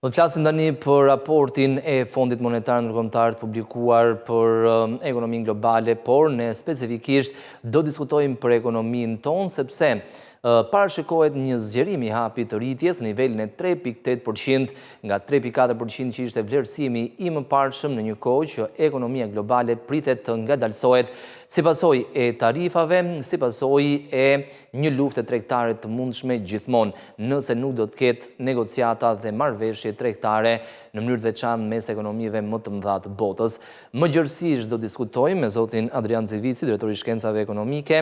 Do të flasim tani për raportin e Fondit Monetar Ndërkombëtar të publikuar për ekonominë globale, por ne specifikisht do diskutojmë për ekonominë tonë, sepse parashikohet një zgjerim i hapit të rritjes në nivelin e 3.8% nga 3.4% që ishte vlerësimi i mëparshëm në një kohë që ekonomia globale pritet të ngadalsohet si pasojë e tarifave, si pasojë e një lufte tregtare të mundshme gjithmonë, nëse nuk do të ketë negociata dhe marrëveshje tregtare në mënyrë të veçantë mes ekonomive më të mëdha të botës. Më gjërësisht do diskutojmë me zotin Adrian Civici, drejtori i shkencave ekonomike,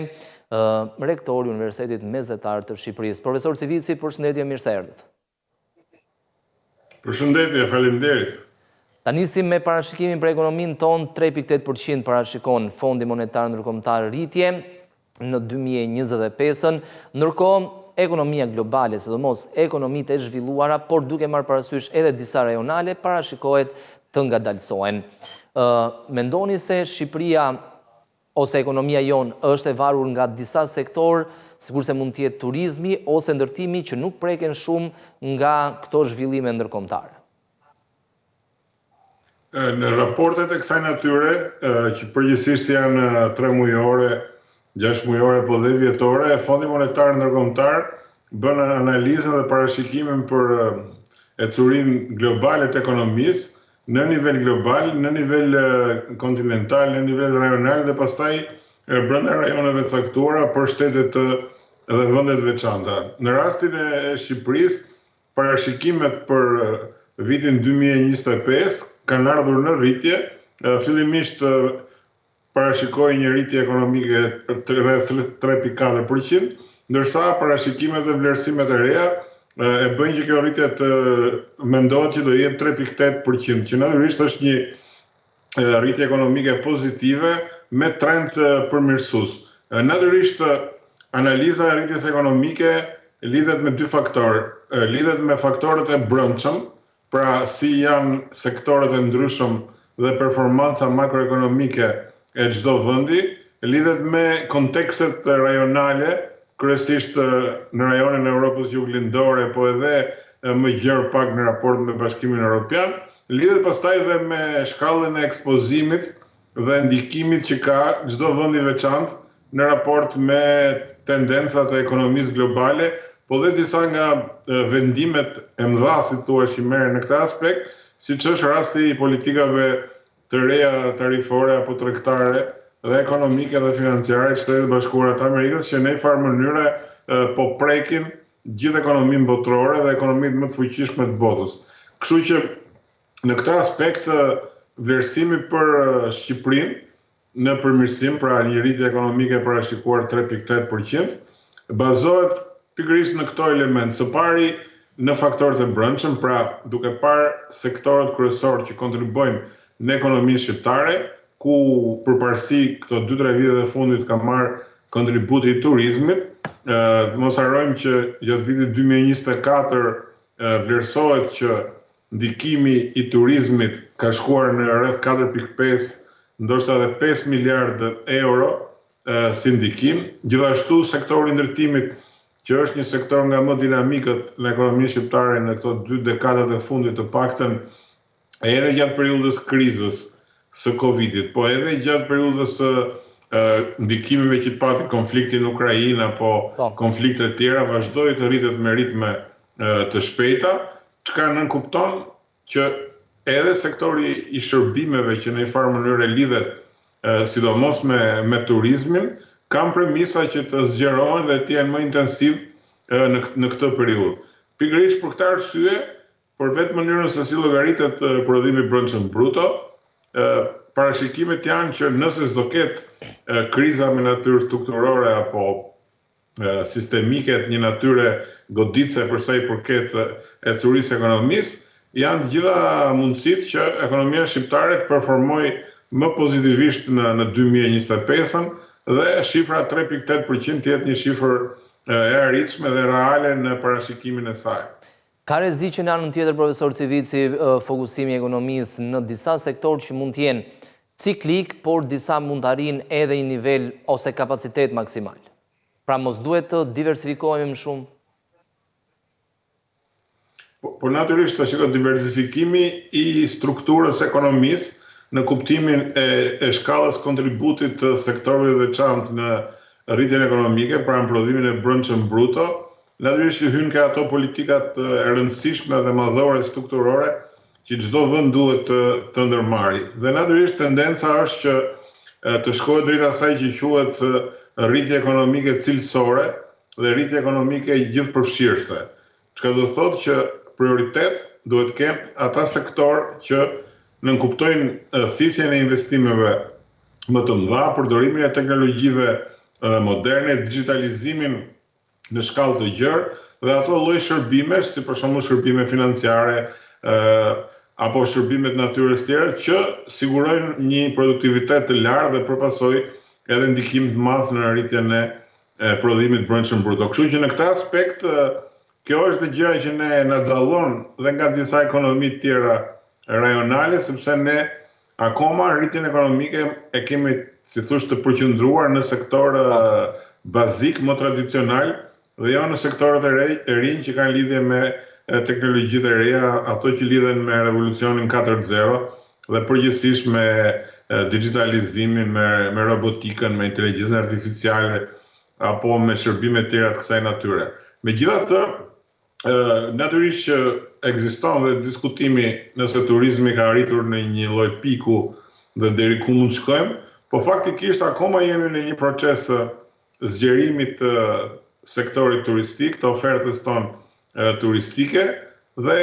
rektori i Universitetit Mesatar të Shqipërisë. Profesor Civici, përshëndetje, mirë se erdhët. Përshëndetje, faleminderit. Ta nisim me parashikimin për ekonominë tonë, 3.8% parashikon Fondi Monetar Ndërkombëtar rritje në 2025-ën, ndërkohë ekonomia globale, sidomos ekonomitë e zhvilluara, por duke marrë parasysh edhe disa rajonale, parashikohet të ngadalsohen. Mendoni se Shqipëria ose ekonomia jonë është e varur nga disa sektor, sikurse mund të jetë turizmi ose ndërtimi që nuk preken shumë nga këto zhvillime ndërkombëtare? Në raportet e kësaj natyre, që përgjithsisht janë 3 mujore, 6 mujore, po dhe vjetore, Fondi Monetar Ndërkombëtar bën analizën dhe parashikimin për ecurinë globale të ekonomisë në nivel global, në nivel kontinental, në nivel rajonal dhe pastaj brenda rajoneve të caktuara për shtetet dhe vendet veçanta. Në rastin e Shqipërisë, parashikimet për vitin 2025 kanë ardhur në rritje, fillimisht parashikoi një rritje ekonomike të rreth 3.4%, ndërsa parashikimet dhe vlerësimet e reja e bëjnë që kjo rritje të mendohet që do jetë 3.8%, që natyrisht është një rritje ekonomike pozitive me trend përmirësues. Natyrisht analiza e rritjes ekonomike lidhet me 2 faktorë, lidhet me faktorët e brendshëm, pra si janë sektorët e ndryshëm dhe performanca makroekonomike e çdo vendi, lidhet me kontekstet rajonale, kryesisht në rajonin e Europës Juglindore, po edhe më gjerë pak në raport me Bashkimin Evropian, lidhet pastaj dhe me shkallën e ekspozimit dhe ndikimit që ka çdo vend i veçantë në raport me tendencat e ekonomisë globale, po dhe disa nga vendimet e mëdha, si thua, që merren në këtë aspekt, siç është rasti i politikave të reja tarifore apo tregtare dhe ekonomike dhe financiare të Shtetit Bashkuar të Amerikës, që në një farë mënyre po prekin gjithë ekonominë botërore dhe ekonomitë më të fuqishme të botës. Kështu që në këtë aspekt vlerësimi për Shqipërinë në përmirësim, pra një rritje ekonomike parashikuar 3.8%, bazohet pikërisht në këto element. Së pari në faktorët e brendshëm, pra duke parë sektorët kryesorë që kontribuojnë në ekonominë shqiptare, ku përparësi këto 2-3 vitet e fundit ka marrë kontributi i turizmit. Mos harrojmë që gjatë vitit 2024 vlerësohet që ndikimi i turizmit ka shkuar në rreth 4.5, ndoshta edhe 5 miliardë euro si ndikim. Gjithashtu sektori i ndërtimit, që është një sektor nga më dinamikët në ekonominë shqiptare në këto 2 dekadat e fundit të paktën, edhe gjatë periudhës krizës së Covidit, po edhe gjatë periudhës së ndikimeve që pati konflikti në Ukrainë apo konflikte të tjera, vazhdoi të rritet me ritme të shpejta, çka nënkupton që edhe sektori i shërbimeve që në një farë mënyrë lidhet sidomos me turizmin, kanë premisa që të zgjerohen dhe të jenë më intensiv në këtë periudhë. Pikërisht për këtë arsye, për vetë mënyrën se si llogaritet prodhimi brendshëm bruto, parashikimet janë që nëse s'do ketë kriza me natyrë strukturore apo sistemike të një natyre goditëse për sa i përket ecurisë ekonomisë, janë të gjitha mundësitë që ekonomia shqiptare të performojë më pozitivisht në 2025-ën, dhe shifra 3.8% jetë një shifër e arritshme dhe reale në parashikimin e saj. Ka rrezik që në anën tjetër, profesor Civici, fokusimi i ekonomisë në disa sektorë që mund të jenë ciklik, por disa mund të arrijnë edhe një nivel ose kapacitet maksimal. Pra mos duhet të diversifikohemi më shumë? Po natyrisht të shikot diversifikimi i strukturës ekonomisë në kuptimin e shkallës kontributit të sektorëve veçantë në rritjen ekonomike, pra në prodhimin e brendshëm bruto, natyrisht që hyn ka ato politikat e rëndësishme dhe madhore strukturore që çdo vend duhet të ndërmarrë. Dhe natyrisht tendenca është që të shkohet drejt asaj që quhet rritje ekonomike cilësore dhe rritje ekonomike gjithëpërfshirëse. Çka do thotë që prioritet duhet kenë ata sektor që nënkuptojnë thithjen e investimeve më të mëdha, përdorimin e teknologjive moderne, digitalizimin në shkallë të gjerë dhe ato lloj shërbimesh, si për shembull shërbime financiare apo shërbimet natyrës tjera që sigurojnë një produktivitet të lartë dhe përpasoj edhe ndikim të madh në rritjen e prodhimit brendshëm bruto. Kështu që në këtë aspekt kjo është gjëja që na dallon dhe nga disa ekonomi të tjera rajonale, sepse ne akoma rritjen ekonomike e kemi, si thosh, të përqendruar në sektor bazik, më tradicional, dhe jo në sektorët e rinj që kanë lidhje me teknologjitë e reja, ato që lidhen me revolucionin 4.0 dhe përgjithsisht me digitalizimin, me robotikën, me inteligjencën artificiale apo me shërbime të tjera të kësaj natyre. Megjithatë, natyrisht që ekziston dhe diskutimi nëse turizmi ka arritur në një lloj piku dhe deri ku mund të shkojmë, po faktikisht akoma jemi në një proces zgjerimit të sektorit turistik, të ofertës tonë turistike, dhe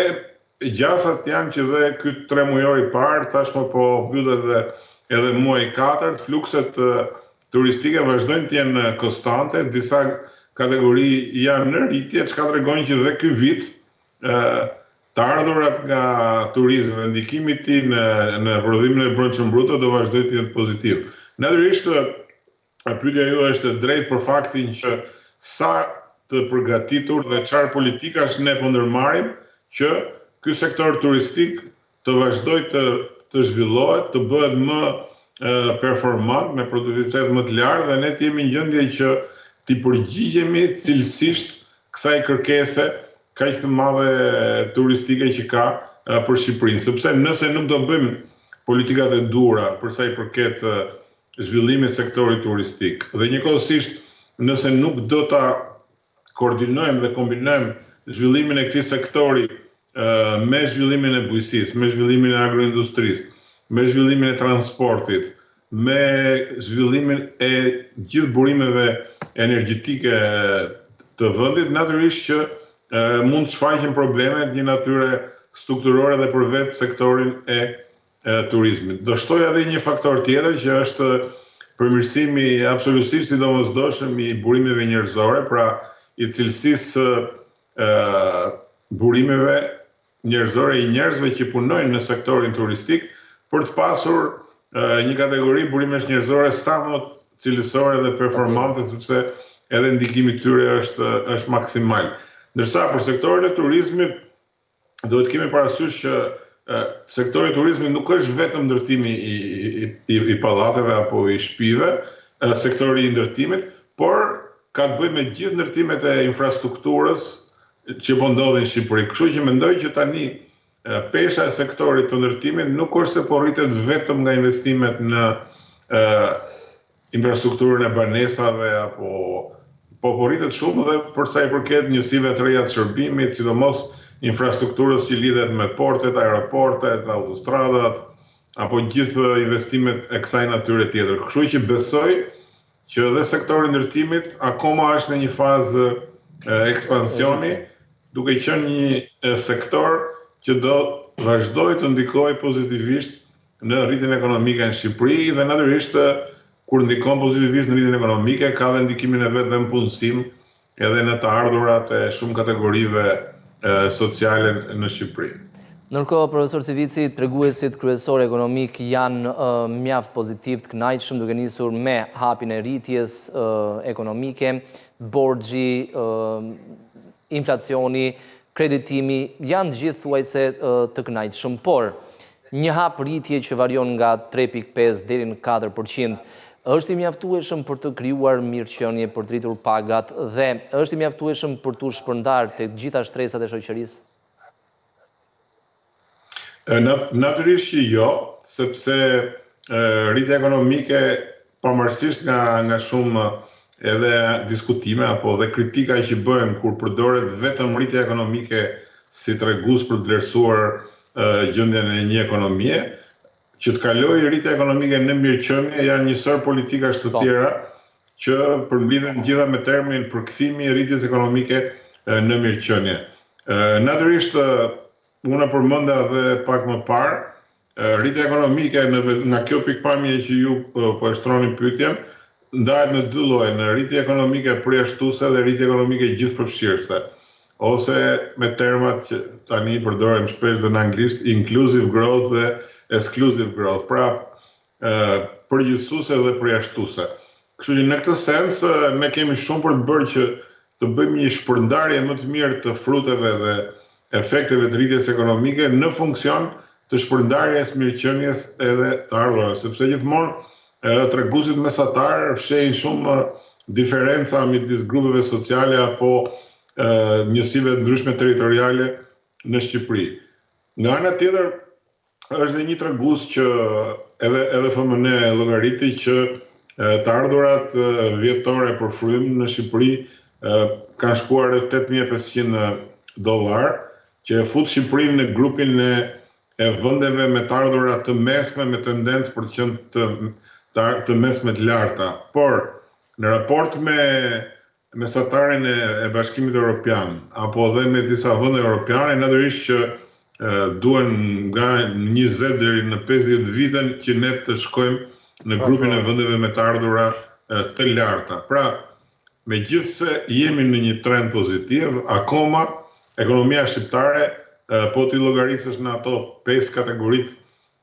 gjasat janë që dhe ky 3 mujor i parë, tashmë po mbyllet edhe muaji 4, flukset turistike vazhdojnë të jenë konstante, disa kategori janë në rritje, çka tregon që dhe ky vit të ardhurat nga turizmi, ndikimi i tij në prodhimin e brendshëm bruto do vazhdojë të jetë pozitiv. Natyrisht, pyetja juaj është drejt për faktin që sa të përgatitur dhe çfarë politikash ne po ndërmarrim që ky sektor turistik të vazhdojë të zhvillohet, të bëhet më performant, me produktivitet më të lartë dhe ne të jemi në gjendje që t'i përgjigjemi cilësisht kësaj kërkese kaq të madhe turistike që ka për Shqipërinë, sepse nëse nuk do bëjmë politikat e duhura për sa i përket zhvillimit sektorit turistik dhe njëkohësisht nëse nuk do ta koordinojmë dhe kombinojmë zhvillimin e këtij sektori me zhvillimin e bujqësisë, me zhvillimin e agroindustrisë, me zhvillimin e transportit, me zhvillimin e gjithë burimeve energjetike të vendit, natyrisht që mund të shfaqen probleme një natyre strukturore dhe për vetë sektorin e turizmit. Do shtoj edhe një faktor tjetër që është përmirësimi absolutisht i domosdoshëm i burimeve njerëzore, pra i cilësisë burimeve njerëzore i njerëzve që punojnë në sektorin turistik, për të pasur një kategori burimesh njerëzore sa më cilësore dhe performante, sepse edhe ndikimi tyre është maksimal. Ndërsa për sektorin e turizmit duhet kemi parasysh që sektori i turizmit nuk është vetëm ndërtimi i pallateve apo i shtëpive, sektori i ndërtimit, por ka të bëjë me gjithë ndërtimet e infrastrukturës që po ndodhin në Shqipëri. Kështu që mendoj që tani pesha e sektorit të ndërtimit nuk është se po rritet vetëm nga investimet në infrastrukturën e banesave apo po rritet shumë dhe për sa i përket njësive të reja të shërbimit, sidomos infrastrukturës që lidhet me portet, aeroportet, autostradat, apo gjithë investimet e kësaj natyre tjetër. Kështu që besoj që edhe sektori i ndërtimit akoma është në një fazë ekspansioni, duke qenë një sektor që do vazhdojë të ndikojë pozitivisht në rritjen ekonomike në Shqipëri dhe natyrisht kur ndikon pozitivisht në rritjen ekonomike ka dhe ndikimin e vet dhe në punësim edhe në të ardhurat e shumë kategorive sociale në Shqipëri. Ndërkohë, profesor Civici, treguesit kryesor ekonomik janë mjaft pozitiv të kënaqshëm duke nisur me hapjen e rritjes ekonomike, borxhi, inflacioni, kreditimi, janë gjithë thuajse të kënaqshëm, por një hap rritje që varion nga 3.5 deri në 4%, është i mjaftueshëm për të krijuar mirëqenie, për të rritur pagat dhe është i mjaftueshëm për të shpërndarë tek gjitha shtresat e shoqërisë? Natyrisht që jo, sepse rritja ekonomike, pavarësisht nga shumë edhe diskutime apo dhe kritika që bëhen kur përdoret vetëm rritja ekonomike si tregues për të vlerësuar gjendjen e një ekonomie, që të kalojë rritja ekonomike në mirëqenie janë njësër politikash të tjera që përmbledhen gjitha me termin përkthimi i rritjes ekonomike në mirëqenie. Natyrisht unë përmenda dhe pak më parë, rritja ekonomike nga kjo pikpamje që ju po e shtroni pyetjen, ndahet në dy lloje, në rritje ekonomike përjashtuese dhe rritje ekonomike gjithëpërfshirëse, ose me termat që tani përdorim shpesh dhe në anglisht, inclusive growth dhe exclusive growth, pra përgjithësuese dhe përjashtuese. Kështu që në këtë sens ne kemi shumë për të bërë që të bëjmë një shpërndarje më të mirë të fruteve dhe efekteve të rritjes ekonomike në funksion të shpërndarjes mirëqenies edhe të ardhurave, sepse gjithmonë treguesit mesatar fshehin shumë diferenca midis grupeve sociale apo njësive të ndryshme territoriale në Shqipëri. Nga ana tjetër, është dhe një tregues që edhe FMN llogariti që të ardhurat vjetore për frym në Shqipëri kanë shkuar rreth $8.500, që e fut Shqipërinë në grupin e vendeve me të ardhura të mesme me tendencë për të qenë të mesme të larta. Por në raport me mesatarin e Bashkimit Evropian apo dhe me disa vende europiane, natyrisht që duhen nga 20 deri në 50 vite që ne të shkojmë në grupin e vendeve me të ardhura të larta. Pra, megjithse jemi në një trend pozitiv, akoma ekonomia shqiptare, po t'i llogarisësh në ato 5 kategoritë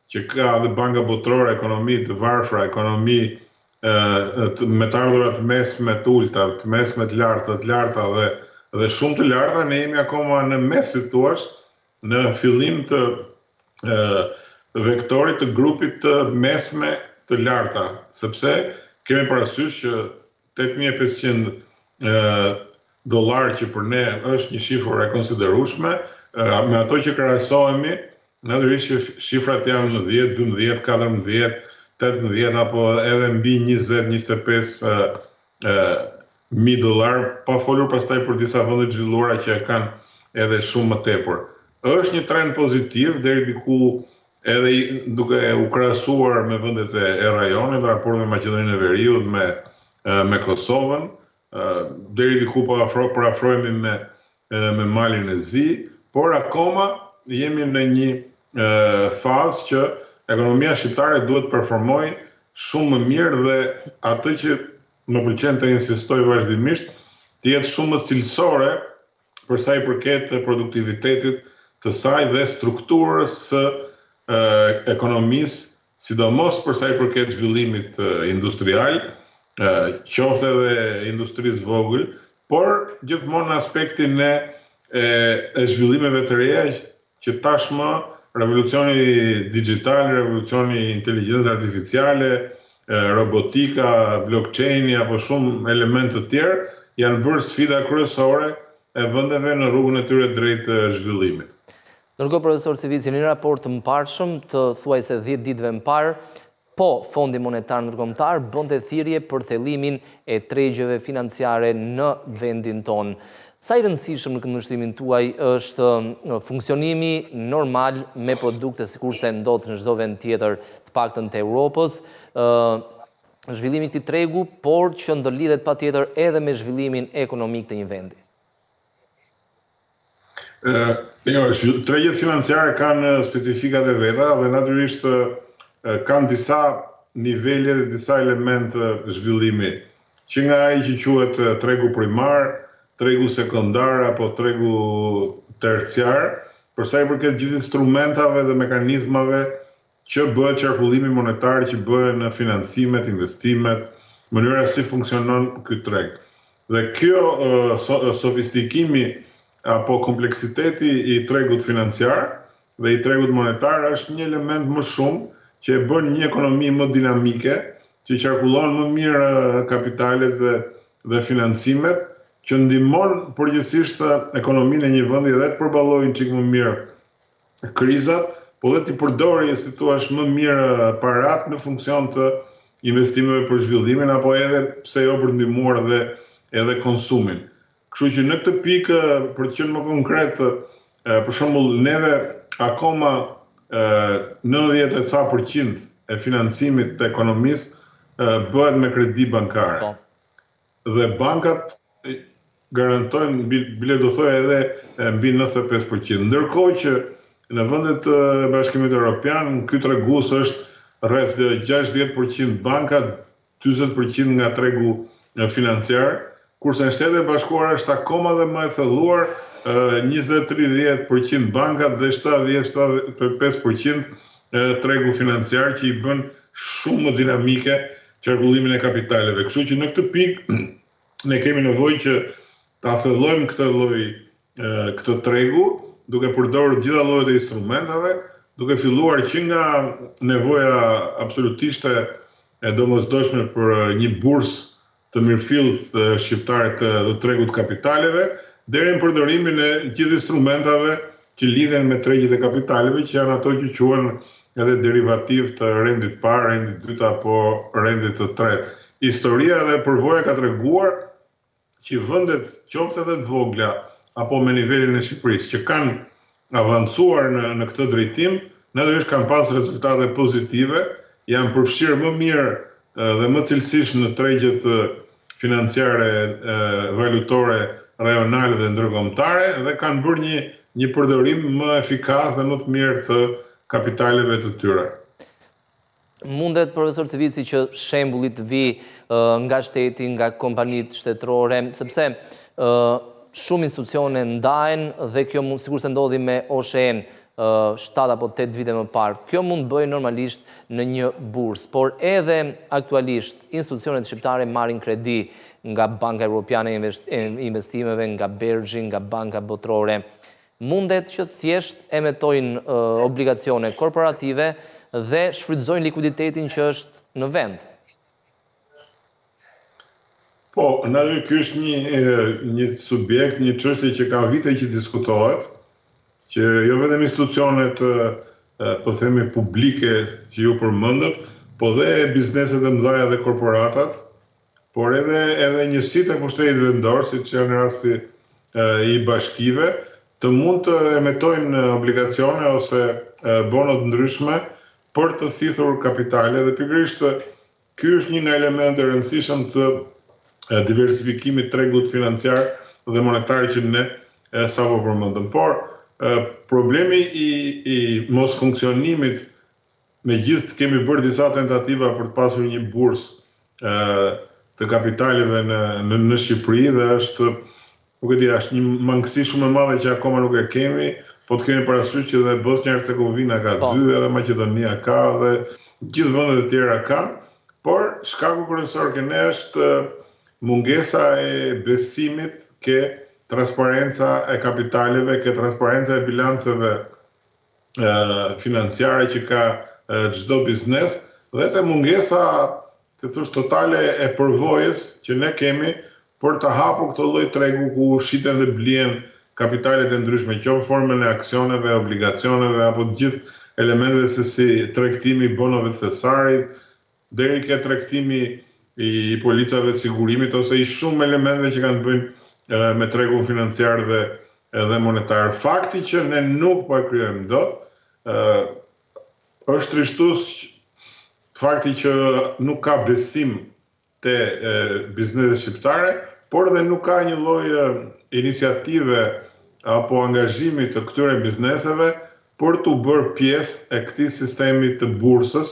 që ka dhe Banka Botërore, ekonomi të varfra, ekonomi me të ardhura të mesme të ulta, të mesme të larta dhe shumë të larta, ne jemi akoma në mes, si thuaç, në fillim të vektorit të grupit të mesme të larta, sepse kemi parasysh që $8.500 që për ne është një shifër e konsiderueshme, me ato që krahasohemi, natyrisht që shifrat janë në 10, 12, 14, 18 apo edhe mbi $20-25 $1.000, pa folur pastaj për disa vende të zhvilluara që e kanë edhe shumë më tepër. Është një trend pozitiv deri diku edhe duke u krahasuar me vendet e rajonit, raport me Maqedoninë e Veriut, me Kosovën, deri diku po afrohemi me Malin e Zi, por akoma jemi në një fazë që ekonomia shqiptare duhet të performojë shumë më mirë dhe atë që më pëlqen të insistoj vazhdimisht të jetë shumë më cilësore për sa i përket produktivitetit të saj dhe strukturës së ekonomisë, sidomos për sa i përket zhvillimit industrial, qoftë edhe industrisë vogël, por gjithmonë në aspektin e zhvillimeve të reja që tashmë revolucioni digital, revolucioni inteligjencë artificiale, robotika, blockchaini apo shumë elementë të tjerë janë bërë sfida kryesore e vendeve në rrugën e tyre drejt zhvillimit. Ndërkohë, profesor Civici, një raport të mparshëm të thuajse 10 ditëve më parë, po Fondi Monetar Ndërkombëtar bënte thirrje për thellimin e tregjeve financiare në vendin tonë. Sa i rëndësishëm në këndvështrimin tuaj është funksionimi normal me produkte sikurse ndodh në çdo vend tjetër, të paktën të Europës, zhvillimi i këtij tregu, por që ndërlidhet patjetër edhe me zhvillimin ekonomik të një vendi? Tregjet financiare kanë specifikat e veta dhe natyrisht kanë disa nivele dhe disa elementë zhvillimi, që nga ai që quhet tregu primar, tregu sekondar apo tregu terciar, për sa i përket gjithë instrumentave dhe mekanizmave që bëhet qarkullimi monetar, që bëhen në financimet, investimet, mënyra si funksionon ky treg. Dhe kjo sofistikimi apo kompleksiteti i tregut financiar dhe i tregut monetar është një element më shumë që e bën një ekonomi më dinamike, që qarkullon më mirë kapitalet dhe financimet, që ndihmon përgjithsisht ekonominë e një vendi dhe të përballojnë çik më mirë krizat, po dhe t'i përdori, si thua, më mirë parat në funksion të investimeve për zhvillimin, apo edhe pse jo për ndihmuar edhe konsumin. Kështu që në këtë pikë, për të qenë më konkret, për shembull, neve akoma 90% e financimit të ekonomisë bëhet me kredi bankare. Dhe bankat garantojnë, bile do thoj edhe mbi 95%. Ndërkohë që në vendet e Bashkimit Evropian, ky tregus është rreth 60% bankat, 40% nga tregu financiar, kurse në Shtetet e Bashkuara është akoma dhe më e thelluar 20-30% bankat dhe 70-75% tregu financiar, që i bën shumë më dinamike qarkullimin e kapitaleve. Kështu që në këtë pikë ne kemi nevojë që ta thellojmë këtë tregu, duke përdorur gjitha llojet e instrumentave, duke filluar që nga nevoja absolutiste e domosdoshme për një bursë të mirëfillt shqiptare të tregut kapitaleve, deri në përdorimin e gjithë instrumentave që lidhen me tregjet e kapitaleve, që janë ato që quhen edhe derivativ të rendit parë, rendit dytë apo rendit të tretë. Historia dhe përvoja ka treguar që vendet, qoftë edhe të vogla apo me nivelin e Shqipërisë, që kanë avancuar në këtë drejtim, natyrisht kanë pas rezultate pozitive, janë përfshirë më mirë dhe më cilësisht në tregjet financiare, valutore, rajonale dhe ndërkombëtare, dhe kanë bërë një përdorim më efikas dhe më të mirë të kapitaleve të tyre. Mundet, profesor Civici, që shembullit vi nga shteti, nga kompanitë shtetërore, sepse shumë institucione ndajnë dhe kjo mund, sikur se ndodhi me OSHE-n 7 apo 8 vite më parë, kjo mund bëjë normalisht në një bursë, por edhe aktualisht institucionet shqiptare marrin kredi nga Banka Evropiane e Investimeve, nga Bergji, nga banka botrore. Mundet që thjesht emetojnë obligacione korporative dhe shfrytëzojnë likuiditetin që është në vend. Po, natyrisht ky është një subjekt, një çështje që ka vite që diskutohet, që jo vetëm institucionet, po themi publike që ju përmendët, po dhe bizneset e mëdha dhe korporatat, por edhe njësitë e pushtetit vendor, siç janë rasti i bashkive, të mund të emetojnë obligacione ose bono të ndryshme për të thithur kapitale, dhe pikërisht ky është një nga elementet e rëndësishëm të diversifikimit tregut financiar dhe monetar që ne sapo përmendëm. Por problemi i mos funksionimit, megjithëse kemi bërë disa tentativa për të pasur një bursë të kapitaleve në Shqipëri, dhe është një mangësi shumë e madhe që akoma nuk e kemi, po të kemi parasysh që dhe Bosnia Hercegovina ka 2, edhe Maqedonia ka, dhe gjithë vendet e tjera kanë, por shkaku kryesor që ne është mungesa e besimit ke transparenca e kapitaleve, ke transparenca e bilanceve financiare që ka çdo biznes, dhe te mungesa totale e përvojës që ne kemi për të hapur këtë lloj tregu ku shiten dhe blihen kapitalet e ndryshme, qoftë formën e aksioneve, obligacioneve, apo të gjithë elementeve se si tregtimi i bonove të thesarit, deri ke tregtimi i policave të sigurimit, ose i shumë elementeve që kanë të bëjnë me tregun financiar dhe monetar. Fakti që ne nuk po e kryejmë dot, është trishtues fakti që nuk ka besim te bizneset shqiptare, por dhe nuk ka një lloj iniciative apo angazhimi të këtyre bizneseve për të bërë pjesë e këtij sistemi të bursës,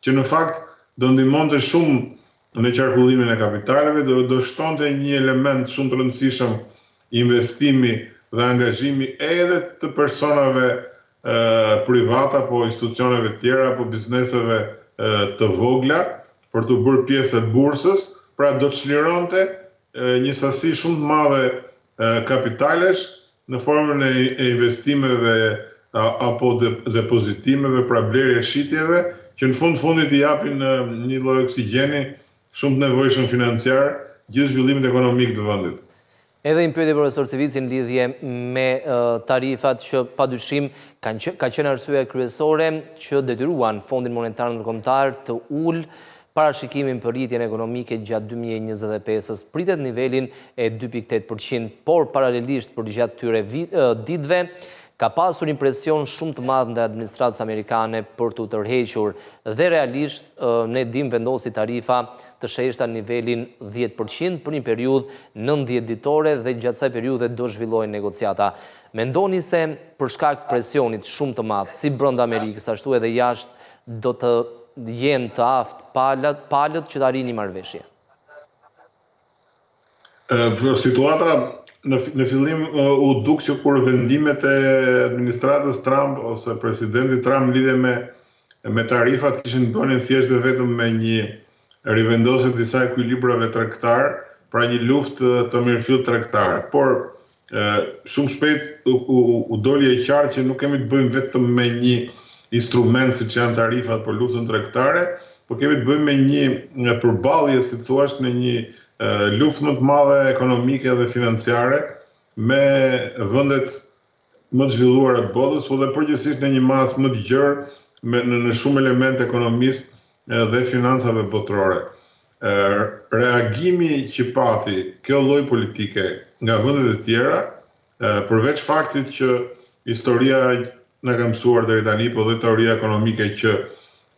që në fakt do ndihmonte shumë në qarkullimin e kapitaleve, do shtonte një element shumë të rëndësishëm, investimi dhe angazhimi edhe të personave privata, apo institucioneve tjera, apo bizneseve të vogla, për të bërë pjesë e bursës, pra do të çlironte një sasi shumë të madhe kapitalesh në formën e investimeve apo depozitimeve, pra blerje shitjeve, që në fundit i japin një lloj oksigjeni shumë të nevojshëm financiar gjithë zhvillimit ekonomik të vendit. Edhe një pyetje profesor Civici në lidhje me tarifat që padyshim ka qenë arsyeja kryesore që detyruan Fondin Monetar Ndërkombëtar të ulë parashikimin për rritjen ekonomike gjatë 2025-s. Pritet nivelin e 2.8%, por paralelisht për gjatë këtyre ditëve ka pasur impresion shumë të madh ndaj administratës amerikane për të tërhequr dhe realisht ne dim vendosi tarifa të sheshta në nivelin 10% për një periudhë 90 ditore dhe gjatë kësaj periudhe do zhvillohen negociata. Mendoni se për shkak të presionit shumë të madh si brenda Amerikës ashtu edhe jashtë do të jenë të aftë palët që të arrijnë një marrëveshje? Situata në fillim u duk që kur vendimet e administratës Trump ose presidenti Trump lidhe me tarifat kishin bënë thjesht dhe vetëm me një rivendosje të disa ekuilibrave tregtar, pra një luftë të mirëfillt tregtare. Por shumë shpejt u doli e qartë që nuk kemi të bëjmë vetëm me një instrument siç janë tarifat për luftën tregtare, por kemi të bëjmë me një përballje, si thua, në një luftë më të madhe ekonomike dhe financiare me vendet më të zhvilluara të botës, por dhe përgjithsisht në një masë më të gjerë në shumë elemente ekonomisë dhe financave botërore. Reagimi që pati kjo lloj politike nga vendet e tjera, përveç faktit që historia na ka mësuar deri tani, po dhe teoria ekonomike që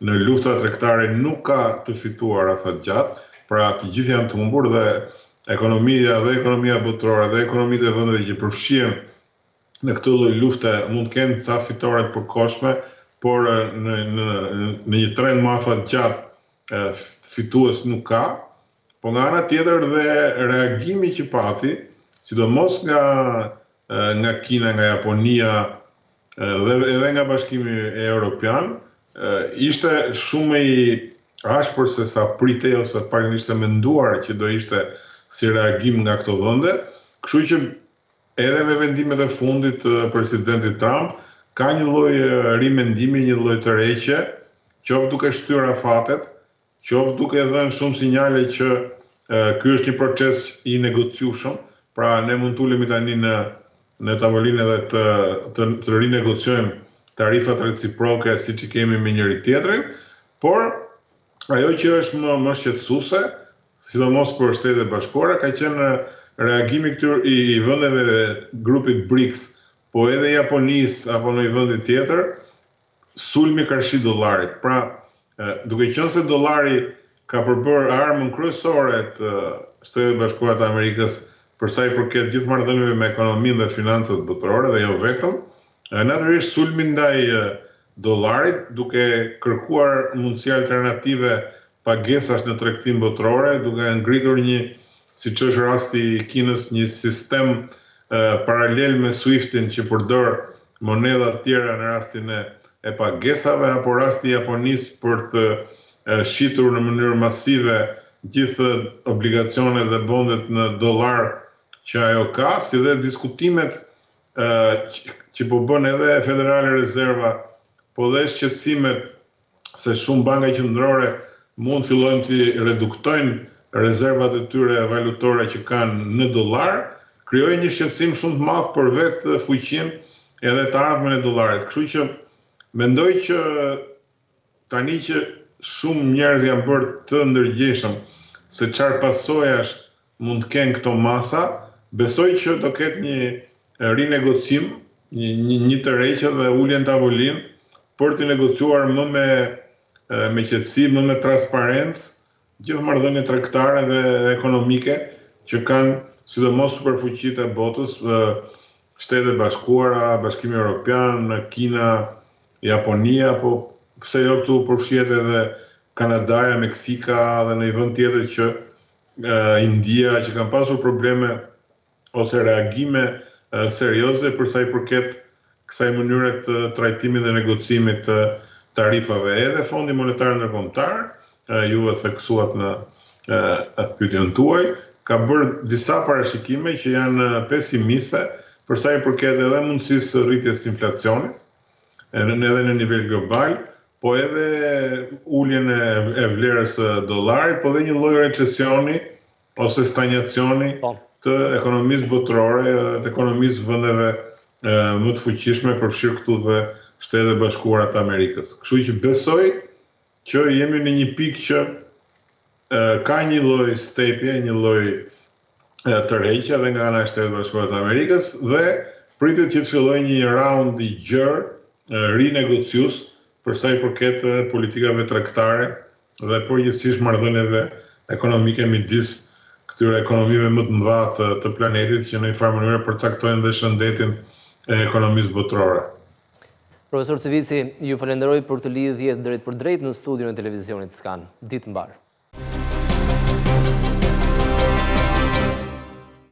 në lufta tregtare nuk ka të fituar afatgjatë, pra të gjithë janë të humbur dhe ekonomia botërore dhe ekonomitë e vendeve që përfshihen në këtë lloj lufte mund të kenë ca fitore të përkohshme, por në një trend më afatgjatë fitues nuk ka. Po nga ana tjetër dhe reagimi që pati, sidomos nga Kina, nga Japonia dhe edhe nga Bashkimi Evropian, ishte shumë i ashpër se sa pritej ose pak ishte menduar që do ishte si reagim nga këto vende, kështu që edhe me vendimet e fundit të presidentit Trump ka një lloj rimendimi, një lloj tërheqje, qoftë duke shtyr afatet, qoftë duke dhënë shumë sinjale që ky është një proces i negociueshëm, pra ne mund të ulemi tani në tavolinë edhe të rinegociojmë tarifat reciproke siç i kemi me njëri tjetrin, por ajo që është më shqetësuese, sidomos për Shtetet e Bashkuara, ka qenë reagimi i vendeve grupit BRICS, po edhe Japonisë apo në një vend tjetër, sulmi karshi dollarit. Pra, duke qenë se dollari ka përbërë armën kryesore të Shtetet e Bashkuara të Amerikës për sa i përket gjithë marrëdhënieve me ekonominë dhe financat botërore dhe jo vetëm, natyrisht sulmi ndaj dollarit, duke kërkuar mundësi alternative pagesash në tregtim botërore, duke ngritur një, siç është rasti i Kinës, një sistem paralel me SWIFT-in që përdor monedha të tjera në rastin e pagesave, apo rasti i Japonisë për të shitur në mënyrë masive gjithë obligacionet dhe bondet në dollar që ajo ka, si dhe diskutimet që po bën edhe Federale Rezerva, po dhe shqetësimet se shumë banka qendrore mund fillojnë të reduktojnë rezervat e tyre valutore që kanë në dollar, krijojnë një shqetësim shumë të madh për vetë fuqinë edhe të ardhmen e dollarit. Kështu që mendoj që tani që shumë njerëz janë bërë të ndërgjegjshëm se çfarë pasojash mund të kenë këto masa, besoj që do ketë një rinegocim, një tërheqje dhe ulje në tavolinë për të negociuar më me qetësi, më me transparencë, gjithë marrëdhëniet tregtare dhe ekonomike që kanë sidomos superfuqitë e botës, Shtetet e Bashkuara, Bashkimi Evropian, Kina, Japonia, po pse jo këtu përfshihet edhe Kanadaja, Meksika dhe në një vend tjetër që India, që kanë pasur probleme ose reagime serioze për sa i përket kësaj mënyre të trajtimit dhe negocimit të tarifave. Edhe Fondi Monetar Ndërkombëtar, ju e theksuat në pyetjen tuaj, ka bërë disa parashikime që janë pesimiste për sa i përket edhe mundësisë rritjes së inflacionit, edhe në nivel global, po edhe uljen e vlerës së dollarit, po dhe një lloj recesioni ose stagnacioni të ekonomisë botërore dhe të ekonomisë vendeve më të fuqishme, përfshirë këtu dhe Shtetet Bashkuara të Amerikës. Kështu që besoj që jemi në një pikë që ka një lloj stepje, një lloj tërheqje edhe nga ana e Shtetit Bashkuar të Amerikës dhe pritet që të fillojë një raund i gjerë rinegociues për sa i përket politikave tregtare dhe përgjithsisht marrëdhënieve ekonomike midis këtyre ekonomive më të mëdha të planetit që në një farë mënyrë përcaktojnë dhe shëndetin e ekonomisë botërore. Profesor Civici, ju falenderoj për të lidhje drejt për drejt në studion e televizionit Skan. Ditë mbar.